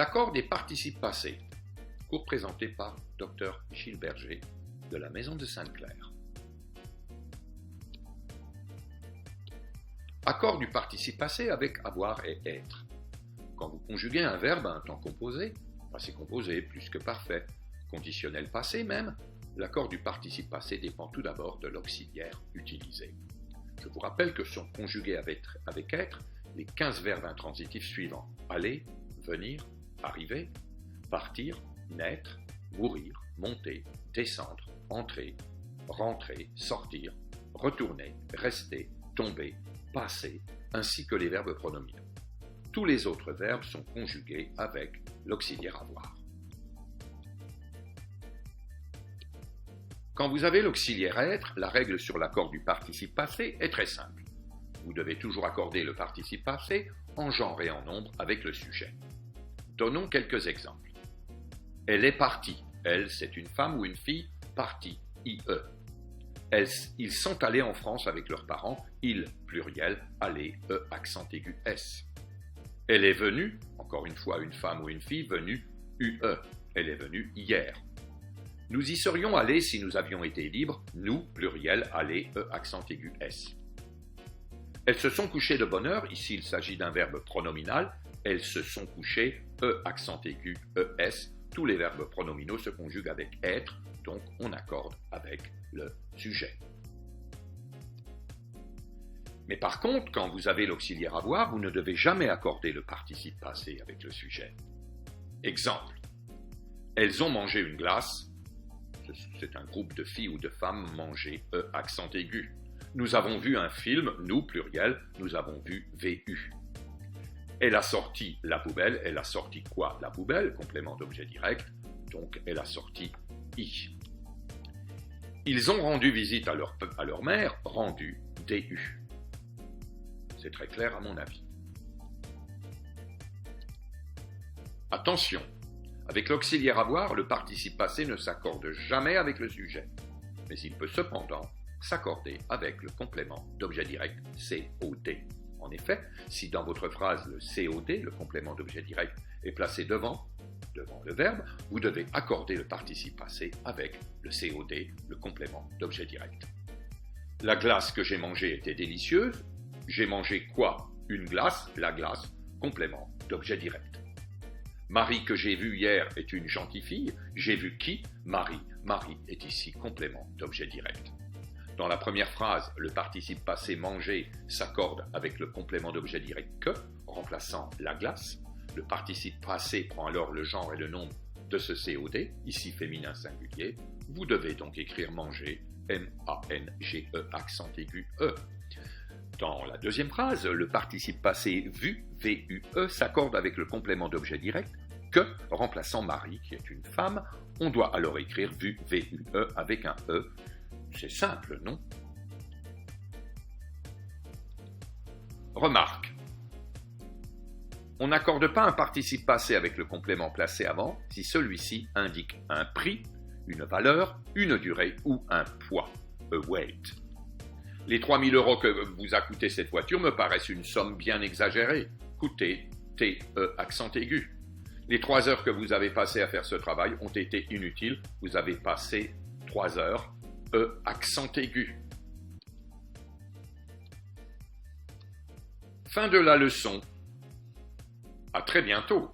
L'accord des participes passés, cours présenté par Dr Gilles Berger de la Maison de Sainte-Claire. Accord du participe passé avec avoir et être. Quand vous conjuguez un verbe à un temps composé, passé composé plus que parfait, conditionnel passé même, l'accord du participe passé dépend tout d'abord de l'auxiliaire utilisé. Je vous rappelle que sont conjugués avec être les 15 verbes intransitifs suivants: aller, venir, arriver, partir, naître, mourir, monter, descendre, entrer, rentrer, sortir, retourner, rester, tomber, passer, ainsi que les verbes pronominaux. Tous les autres verbes sont conjugués avec l'auxiliaire avoir. Quand vous avez l'auxiliaire être, la règle sur l'accord du participe passé est très simple. Vous devez toujours accorder le participe passé en genre et en nombre avec le sujet. Donnons quelques exemples. Elle est partie. Elle, c'est une femme ou une fille, partie, IE. Ils sont allés en France avec leurs parents, ils, pluriel, aller, E, accent aigu, S. Elle est venue, encore une fois une femme ou une fille, venue, UE. Elle est venue hier. Nous y serions allés si nous avions été libres, nous, pluriel, aller, E, accent aigu, S. Elles se sont couchées de bonne heure, ici il s'agit d'un verbe pronominal, elles se sont couchées, E, accent aigu, ES, tous les verbes pronominaux se conjuguent avec être, donc on accorde avec le sujet. Mais par contre, quand vous avez l'auxiliaire avoir, vous ne devez jamais accorder le participe passé avec le sujet. Exemple, elles ont mangé une glace, c'est un groupe de filles ou de femmes mangées, E, accent aigu. Nous avons vu un film, nous, pluriel, nous avons vu VU. Elle a sorti la poubelle, elle a sorti quoi? La poubelle, complément d'objet direct, donc elle a sorti I. Ils ont rendu visite à leur mère, rendu DU. C'est très clair à mon avis. Attention, avec l'auxiliaire avoir, le participe passé ne s'accorde jamais avec le sujet, mais il peut cependant s'accorder avec le complément d'objet direct COD. En effet, si dans votre phrase le COD, le complément d'objet direct, est placé devant le verbe, vous devez accorder le participe passé avec le COD, le complément d'objet direct. La glace que j'ai mangée était délicieuse. J'ai mangé quoi? Une glace, la glace, complément d'objet direct. Marie que j'ai vue hier est une gentille fille. J'ai vu qui? Marie. Marie est ici complément d'objet direct. Dans la première phrase, le participe passé manger s'accorde avec le complément d'objet direct que, remplaçant la glace. Le participe passé prend alors le genre et le nombre de ce COD, ici féminin singulier. Vous devez donc écrire manger, M-A-N-G-E, accent aigu, E. Dans la deuxième phrase, le participe passé vu, V-U-E, s'accorde avec le complément d'objet direct que, remplaçant Marie, qui est une femme. On doit alors écrire vu, V-U-E, avec un E. C'est simple, non? Remarque. On n'accorde pas un participe passé avec le complément placé avant si celui-ci indique un prix, une valeur, une durée ou un poids, a weight. Les 3 000 € que vous a coûté cette voiture me paraissent une somme bien exagérée. Coûter, T-E, accent aigu. Les 3 heures que vous avez passées à faire ce travail ont été inutiles. Vous avez passé 3 heures, E, accent aigu. Fin de la leçon. À très bientôt.